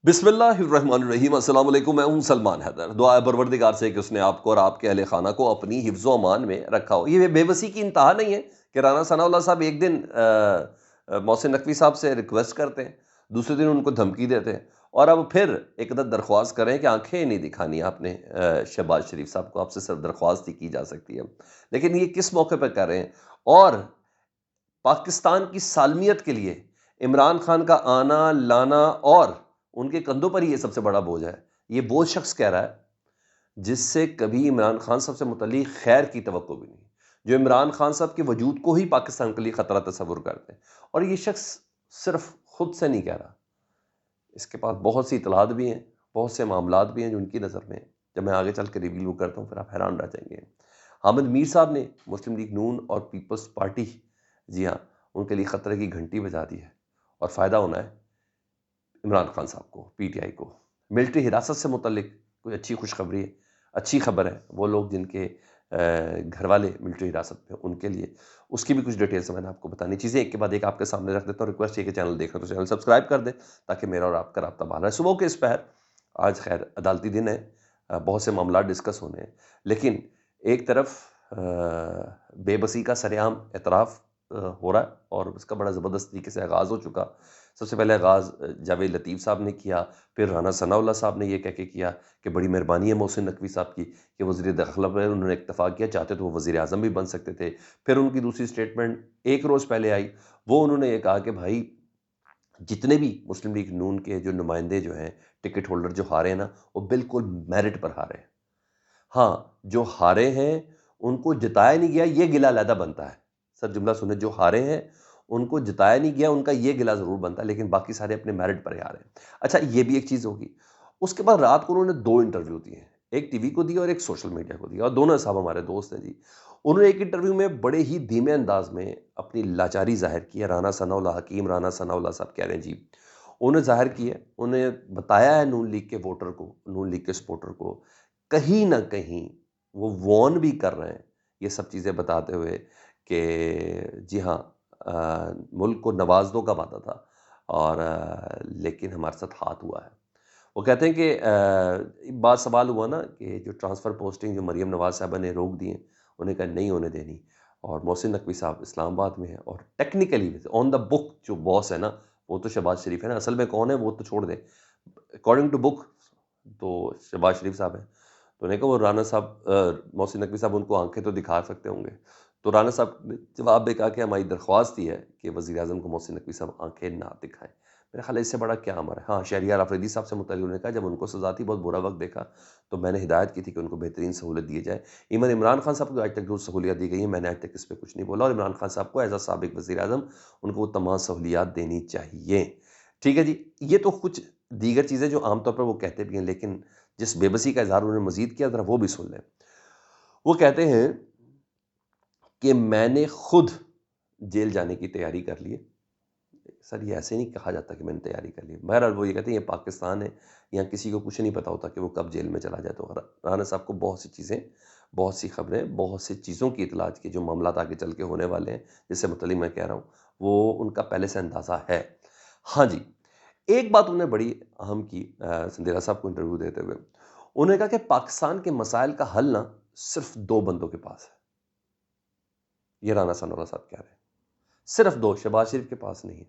बिस्मिल्लाहिर्रहमानिर्रहीम अस्सलाम वालेकुम। मैं हूं सलमान हैदर। दुआ है परवरदिगार से कि उसने आपको और आपके अहले खाना को अपनी हिफ्ज़ व अमान में रखा हो। ये बेबसी की इंतहा नहीं है कि राना सनाउल्लाह साहब एक दिन मोहसिन नकवी साहब से रिक्वेस्ट करते हैं, दूसरे दिन उनको धमकी देते हैं और अब फिर एकदम दरख्वास्त करें कि आंखें नहीं दिखानी आपने शहबाज शरीफ साहब को, आपसे सिर्फ दरख्वास्त ही की जा सकती है। लेकिन ये किस मौके पर कर रहे हैं? और पाकिस्तान की सालमियत के लिए इमरान खान का आना, लाना और उनके कंधों पर ही ये सबसे बड़ा बोझ है। ये वो शख्स कह रहा है, जिससे कभी इमरान खान साहब से मुतल्लिक खैर की तवक्को भी नहीं। जो इमरान खान साहब के वजूद को ही पाकिस्तान के लिए खतरा तस्वुर करते हैं। और ये शख्स सिर्फ खुद से नहीं कह रहा, इसके पास बहुत सी इतलात भी हैं, बहुत से मामलात भी हैं जो उनकी नज़र में, जब मैं आगे चल के रिव्यू करता हूँ, फिर आप हैरान रह जाएंगे। हामिद मीर साहब ने मुस्लिम लीग नून और पीपल्स पार्टी, जी हाँ, उनके लिए खतरे की घंटी बजा दी है और फ़ायदा होना है इमरान खान साहब को, पीटीआई को। मिलिट्री हिरासत से मुतल्लिक कोई अच्छी खुशखबरी है, अच्छी खबर है। वो लोग जिनके घर वाले मिलिट्री हिरासत में, उनके लिए उसकी भी कुछ डिटेल्स मैंने आपको बतानी। चीज़ें एक के बाद एक आपके सामने रख देता हूँ। रिक्वेस्ट है कि चैनल देख रहे हो तो चैनल सब्सक्राइब कर दें, ताकि मेरा और आपका राब्ता बहाल रहे। सुबह के इस पहर, आज खैर अदालती दिन है, बहुत से मामला डिस्कस होने हैं, लेकिन एक तरफ बेबसी का सरेआम एतराफ़ हो रहा है और उसका बड़ा ज़बरदस्त तरीके से आगाज़ हो चुका। सबसे पहले आगाज़ जावेद लतीफ़ साहब ने किया, फिर राना सनाउल्लाह साहब ने ये कह के किया कि बड़ी मेहरबानी है मोहसिन नकवी साहब की कि वज़ीर दाखिला पर उन्होंने इत्तफ़ाक़ किया, चाहते तो वो वज़ीर आज़म भी बन सकते थे। फिर उनकी दूसरी स्टेटमेंट एक रोज़ पहले आई, वो उन्होंने ये कहा कि भाई, जितने भी मुस्लिम लीग नून के जो नुमाइंदे जो हैं, टिकट होल्डर जो हारे हैं ना, वो बिल्कुल मेरिट पर हारे हैं। हाँ, जो हारे हैं, उनको जिताया नहीं गया, ये गिला अलहदा बनता है। सर जुमला सुने, जो हारे हैं, उनको जिताया नहीं गया, उनका ये गिला ज़रूर बनता है, लेकिन बाकी सारे अपने मेरिट पर ही हारे हैं। अच्छा, ये भी एक चीज़ होगी। उसके बाद रात को उन्होंने 2 इंटरव्यू दिए हैं। एक टीवी को दिया और एक सोशल मीडिया को दिया, और दोनों साहब हमारे दोस्त हैं जी। उन्होंने एक इंटरव्यू में बड़े ही धीमे अंदाज़ में अपनी लाचारी ज़ाहिर की है। राना सनाउल्लाह हकीम राना सनाउल्लाह साहब कह रहे हैं जी, उन्हें ज़ाहिर की है, उन्हें बताया है नून लीग के वोटर को, नून लीग के सपोर्टर को, कहीं न कहीं वो वॉर्न भी कर रहे हैं, ये सब चीज़ें बताते हुए कि जी हाँ, मुल्क को नवाज़ दो का वादा था और लेकिन हमारे साथ हाथ हुआ है। वो कहते हैं कि बात सवाल हुआ ना कि जो ट्रांसफ़र पोस्टिंग जो मरियम नवाज़ साहिबा ने रोक दी हैं, उन्हें कहा नहीं होने देनी, और मोहसिन नकवी साहब इस्लामाबाद में हैं और टेक्निकली ऑन द बुक जो बॉस है ना, वो तो शहबाज शरीफ है ना, असल में कौन है वो तो छोड़ दें। अकॉर्डिंग टू बुक तो शहबाज शरीफ साहब हैं। तो उन्होंने कहा वो राना साहब, मोहसिन नकवी साहब उनको आँखें तो दिखा सकते होंगे। तो राना साहब ने जवाब में कहा कि हमारी दरख्वास्त ही है कि वज़ीर-ए-आज़म को मोहसिन नकवी साहब आँखें ना दिखाएँ। मेरा ख़्याल है इससे बड़ा क्या अमर है। हाँ, शहरियार आफरीदी साहब से मुतल्लिक़ उन्होंने कहा जब उनको सज़ा थी, बहुत बुरा वक़्त देखा, तो मैंने हिदायत की थी कि उनको बेहतरीन सहूलत दी जाए। इवन इमरान खान साहब को आज तक जो सहूलियत दी गई है, मैंने आज तक इस पे कुछ नहीं बोला, और इमरान खान साहब को एज़ अ साबिक़ वज़ीर-ए-आज़म उनको वो तमाम सहूलियत देनी चाहिए। ठीक है जी, ये तो कुछ दीगर चीज़ें जो आम तौर पर वो कहते भी हैं, लेकिन जिस बेबसी का इज़हार उन्होंने मज़ीद किया, ज़रा वो भी सुन लें। वो कहते हैं कि मैंने खुद जेल जाने की तैयारी कर ली है। सर, ये ऐसे नहीं कहा जाता कि मैंने तैयारी कर ली है। बहरहाल वो ये कहते हैं ये पाकिस्तान है, यहाँ किसी को कुछ नहीं पता होता कि वो कब जेल में चला जाए। तो राना साहब को बहुत सी चीज़ें, बहुत सी खबरें, बहुत सी चीज़ों की इतलात की, जो मामलात आगे चल के होने वाले हैं, जिससे मुतल्लिक़ मैं कह रहा हूँ, वो उनका पहले से अंदाज़ा है। हाँ जी, एक बात उन्होंने बड़ी अहम की संदेला साहब को इंटरव्यू देते हुए। उन्होंने कहा कि पाकिस्तान के मसाइल का हल ना सिर्फ़ 2 बंदों के पास है। ये राना सनाउल्लाह साहब कह रहे हैं। सिर्फ़ 2, शहबाज शरीफ के पास नहीं है,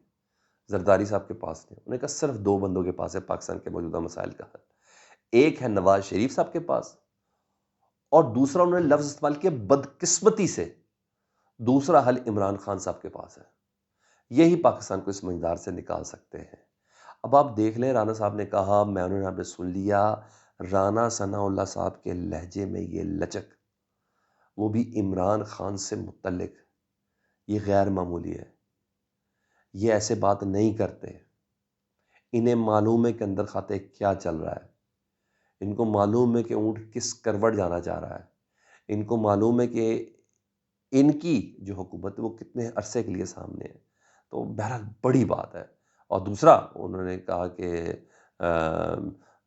ज़रदारी साहब के पास नहीं है। उन्होंने कहा सिर्फ़ 2 बंदों के पास है पाकिस्तान के मौजूदा मसाइल का हल। एक है नवाज़ शरीफ साहब के पास, और दूसरा उन्होंने लफ़्ज़ इस्तेमाल किया बदकिस्मती से, दूसरा हल इमरान खान साहब के पास है। यही पाकिस्तान को इस मझधार से निकाल सकते हैं। अब आप देख लें, राना साहब ने कहा, उन्होंने आपने सुन लिया, राना सनाउल्लाह साहब के लहजे में ये लचक, वो भी इमरान खान से मुत्तल्लिक, ये गैर मामूली है। ये ऐसे बात नहीं करते। इन्हें मालूम है कि अंदर खाते क्या चल रहा है। इनको मालूम है कि ऊँट किस करवट जाना चाह रहा है। इनको मालूम है कि इनकी जो हुकूमत है वो कितने अरसे के लिए सामने है। तो बहरहाल बड़ी बात है। और दूसरा उन्होंने कहा कि अ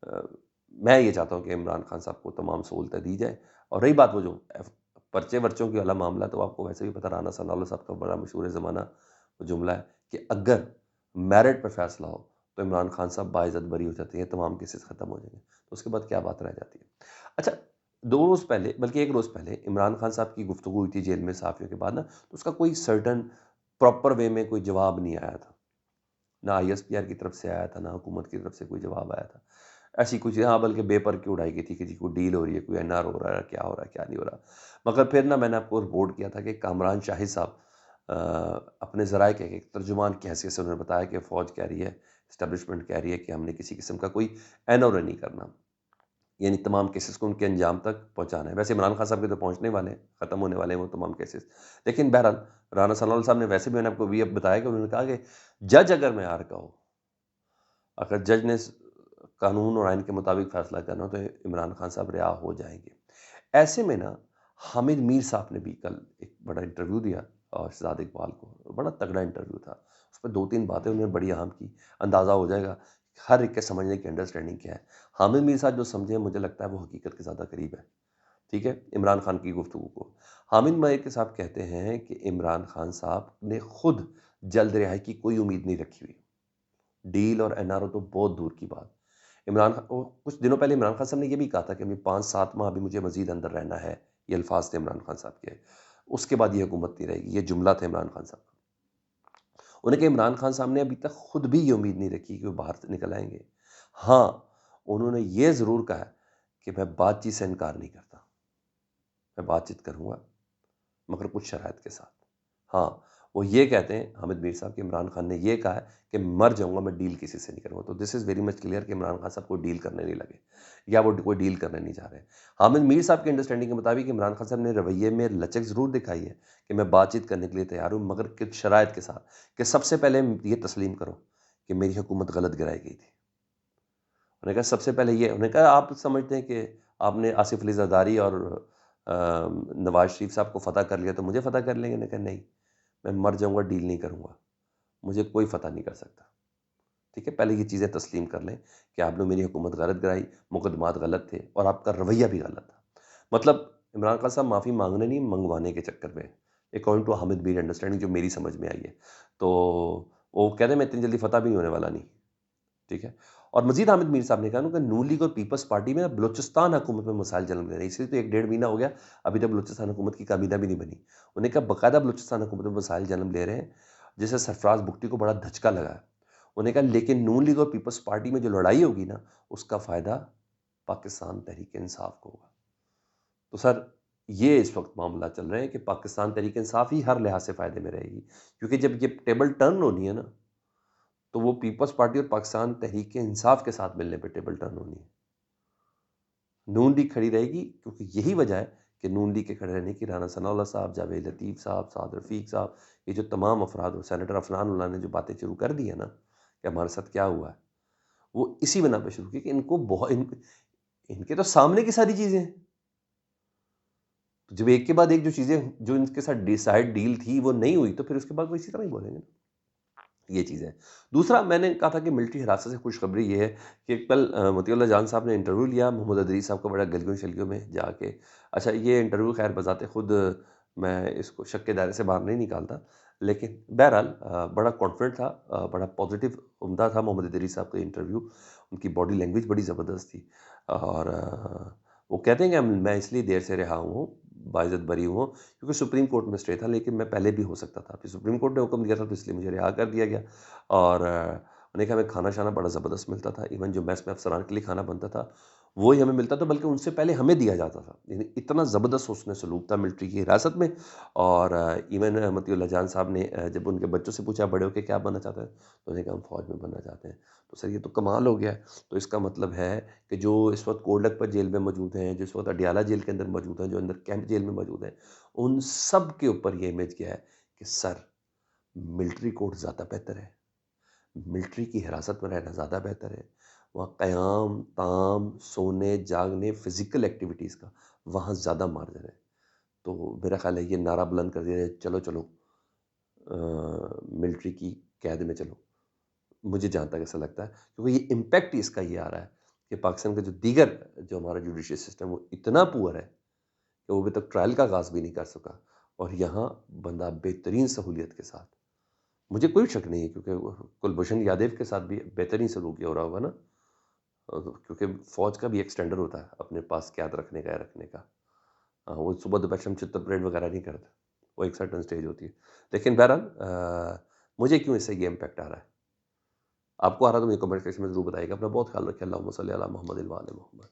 अ, मैं ये चाहता हूँ कि इमरान खान साहब को तमाम सहूलतें दी जाए। और रही बात वो जो पर्चे-वर्चों की वाला मामला, तो आपको वैसे भी पता, राना सनाउल्लाह साहब का बड़ा मशहूर ज़माना जुमला है कि अगर मेरिट पर फैसला हो तो इमरान खान साहब बाइज़्ज़त बरी हो जाते हैं, तमाम केसेस ख़त्म हो जाएंगे। तो उसके बाद क्या बात रह जाती है? अच्छा, 2 रोज़ पहले, बल्कि 1 रोज़ पहले इमरान खान साहब की गुफ्तगू हुई थी जेल में सहाफ़ियों के बाद ना, तो उसका कोई सर्टेन प्रॉपर वे में कोई जवाब नहीं आया था। ना आईएसपीआर की तरफ से आया था, ना हुकूमत की तरफ से कोई जवाब आया था। ऐसी कुछ, हाँ, बल्कि बेपर की उड़ाई गई थी कि जी कोई डील हो रही है, कोई एनआर हो रहा है, क्या हो रहा है, क्या नहीं हो रहा। मगर फिर ना मैंने आपको रिपोर्ट किया था कि कामरान शाहिद साहब अ, अपने ज़राए के एक तर्जुमान की हैसियत से उन्होंने बताया कि फ़ौज कह रही है, एस्टेब्लिशमेंट कह रही है कि हमने किसी किस्म का कोई एनओरे नहीं करना। यानी तमाम केसेस को उनके अंजाम तक पहुँचाना है। वैसे इमरान खान साहब के तो पहुँचने वाले हैं, ख़त्म होने वाले हैं वो तमाम केसेस। लेकिन बहरहाल राना सनाउल्लाह साहब ने वैसे भी, मैंने आपको अभी अब बताया कि उन्होंने कहा कि जज अगर मैयार का हो, अगर जज ने कानून और आइन के मुताबिक फैसला करना हो तो इमरान खान साहब रिहा हो जाएंगे। ऐसे में ना हामिद मीर साहब ने भी कल एक बड़ा इंटरव्यू दिया और शहजाद इकबाल को, बड़ा तगड़ा इंटरव्यू था। उसमें 2-3 बातें उन्होंने बड़ी अहम की। अंदाज़ा हो जाएगा हर एक के समझने की अंडरस्टैंडिंग क्या है। हामिद मीर साहब जो समझे, मुझे लगता है वो हकीकत के ज़्यादा करीब है। ठीक है? इमरान खान की गुफ्तगू को। हामिद मीर के साहब कहते हैं कि इमरान खान साहब ने खुद जल्द रिहाई की कोई उम्मीद नहीं रखी हुई। डील और एनआरओ तो बहुत दूर की बात। इमरान खान, वो कुछ दिनों पहले इमरान खान साहब ने ये भी कहा था कि अभी 5-7 माह अभी मुझे मज़ीद अंदर रहना है। ये अल्फ़ाज़ थे इमरान खान साहब के। उसके बाद ये हुकूमत नहीं रहेगी। ये जुमला था इमरान खान साहब का। उन्होंने कहा इमरान खान साहब ने अभी तक खुद भी ये उम्मीद नहीं रखी कि वो बाहर से निकल आएँगे। हाँ, उन्होंने ये ज़रूर कहा है कि मैं बातचीत से इनकार नहीं करता। मैं बातचीत करूँगा, मगर कुछ शराइत के साथ। हाँ, वो ये कहते हैं हामिद मीर साहब कि इमरान खान ने ये कहा है कि मर जाऊँगा, मैं डील किसी से नहीं करूँगा। तो this is very much clear कि इमरान खान साहब कोई डील करने नहीं लगे या वो कोई डील करने नहीं जा रहे। हामिद मीर साहब की अंडरस्टैंडिंग के मुताबिक इमरान खान साहब ने रवैये में लचक ज़रूर दिखाई है कि मैं बातचीत करने के लिए तैयार हूँ, मगर कुछ शराइत के साथ कि सबसे पहले ये तस्लीम करो कि मेरी हुकूमत गलत गिराई गई थी। उन्होंने कहा सबसे पहले ये, उन्होंने कहा आप समझते हैं कि आपने आसिफ अली ज़रदारी और नवाज़ शरीफ साहब को फ़तह कर लिया तो मुझे फ़तह कर लेंगे? उन्होंने कहा नहीं, मैं मर जाऊँगा, डील नहीं करूँगा। मुझे कोई फ़तह नहीं कर सकता। ठीक है? पहले ये चीज़ें तस्लीम कर लें कि आपने मेरी हुकूमत गलत गिराई, मुकदमात गलत थे और आपका रवैया भी गलत था। मतलब इमरान खान साहब माफ़ी माँगने नहीं, मंगवाने के चक्कर में, according to Hamid Mir understanding जो मेरी समझ में आई है। तो वो कहते हैं मैं इतनी जल्दी फ़तह भी नहीं होने वाला नहीं। ठीक है? और मज़ीद हामिद मीर साहब ने कहा ना कि नून लीग और पीपल्स पार्टी में बलूचिस्तान हुकूमत में मसाइल जन्म दे रहे हैं। इसलिए तो 1 डेढ़ महीना हो गया, अभी तक बलूचिस्तान हुकूमत की काबीना भी नहीं बनी। उन्होंने कहा बाकायदा बलूचिस्तान हुकूमत में मसाइल जन्म ले रहे हैं, जिससे सरफराज बुगटी को बड़ा धचका लगा है। उन्होंने कहा लेकिन नून लीग और पीपल्स पार्टी में जो लड़ाई होगी ना, उसका फ़ायदा पाकिस्तान तहरीक-ए-इंसाफ को होगा। तो सर, ये इस वक़्त मामला चल रहे हैं कि पाकिस्तान तहरीक-ए-इंसाफ ही हर लिहाज से फ़ायदे में रहेगी। क्योंकि जब ये टेबल टर्न होनी है ना, तो वो पीपल्स पार्टी और पाकिस्तान तहरीक-ए-इंसाफ के साथ मिलने पे टेबल टर्न होनी है। नून लीग खड़ी रहेगी क्योंकि यही वजह है कि नून लीग के खड़े रहने की राना सनाउल्लाह साहब, जावेद लतीफ़ साहब, साद रफ़ीक साहब, ये जो तमाम अफ़राद और सेनेटर अफनान उल्लाह ने जो बातें शुरू कर दी है ना कि हमारे साथ क्या हुआ है, वो इसी बिना पे शुरू की कि इनको इनके तो सामने की सारी चीज़ें हैं। तो जब एक के बाद एक जो चीज़ें जो इनके साथ डिसाइड डील थी वो नहीं हुई, तो फिर उसके बाद वो इसी तरह ही बोलेंगे। ये चीज़ है। दूसरा मैंने कहा था कि मिलिट्री हिरासत से खुशखबरी ये है कि कल मोतीउल्लाह जान साहब ने इंटरव्यू लिया मोहम्मद अदरीस साहब का बड़ा गलियों-शलियों में जाके। अच्छा, ये इंटरव्यू ख़ैर बज़ाते खुद मैं इसको शक के दायरे से बाहर नहीं निकालता। लेकिन बहरहाल बड़ा कॉन्फिडेंट था, बड़ा पॉज़िटिव उम्दा था मोहम्मद अदरीस साहब का इंटरव्यू। उनकी बॉडी लैंग्वेज बड़ी ज़बरदस्त थी और वो कहते हैं कि मैं इसलिए देर से रिहा हूँ, बाइज़्ज़त बरी हूँ क्योंकि सुप्रीम कोर्ट में स्टे था, लेकिन मैं पहले भी हो सकता था। फिर सुप्रीम कोर्ट ने हुक्म दिया था तो इसलिए मुझे रिहा कर दिया गया और उन्होंने कहा हमें खाना-शाना बड़ा ज़बरदस्त मिलता था। इवन जो मेस में अफ़सरान के लिए खाना बनता था, वो ही हमें मिलता था, बल्कि उनसे पहले हमें दिया जाता था। यानी इतना ज़बरदस्त हुस्न सलूक था मिलिट्री की हिरासत में। और इवन मोतीउल्लाह जान साहब ने जब उनके बच्चों से पूछा बड़े होके क्या बनना चाहते हैं? तो उन्होंने कहा हम फ़ौज में बनना चाहते हैं। तो सर ये तो कमाल हो गया है। तो इसका मतलब है कि जो इस वक़्त कोलक जेल में मौजूद हैं, जिस वक़्त अडियाला जेल के अंदर मौजूद हैं, जो अंदर कैंट जेल में मौजूद हैं, उन सब के ऊपर ये इमेज गया है कि सर मिलिट्री कोर्ट ज़्यादा बेहतर है। मिलिट्री की हिरासत में रहना ज़्यादा बेहतर है। वहाँ क़याम, ताम, सोने, जागने, फ़िज़िकल एक्टिविटीज़ का वहाँ ज़्यादा मार्जिन है। तो मेरा ख़्याल है ये नारा बुलंद कर दिया जाए, चलो, चलो मिलिट्री की क़ैद में चलो। मुझे जहाँ तक ऐसा लगता है क्योंकि ये इम्पैक्ट ही इसका ये आ रहा है कि पाकिस्तान का जो हमारा जुडिशियल सिस्टम वो इतना पुअर है कि वो अभी तक ट्रायल का आगाज़ भी नहीं कर सका और यहाँ बंदा बेहतरीन सहूलियत के साथ मुझे कोई शक नहीं है क्योंकि कुलभूषण यादव के साथ भी बेहतरीन सलूक हो रहा होगा ना, क्योंकि फौज का भी एक स्टैंडर्ड होता है अपने पास क्या रखने का या रखने का। वो सुबह दोपहर शाम चित्त परेड वगैरह नहीं करते, वो एक सर्टन स्टेज होती है। लेकिन बहरहाल मुझे क्यों इससे ये इम्पैक्ट आ रहा है, आपको आ रहा है तो मुझे कमेंट सेक्शन में ज़रूर बताइएगा। अपना बहुत ख्याल रखिए। अल्लाहुम्मा सल्ली अला मुहम्मद व आले मुहम्मद।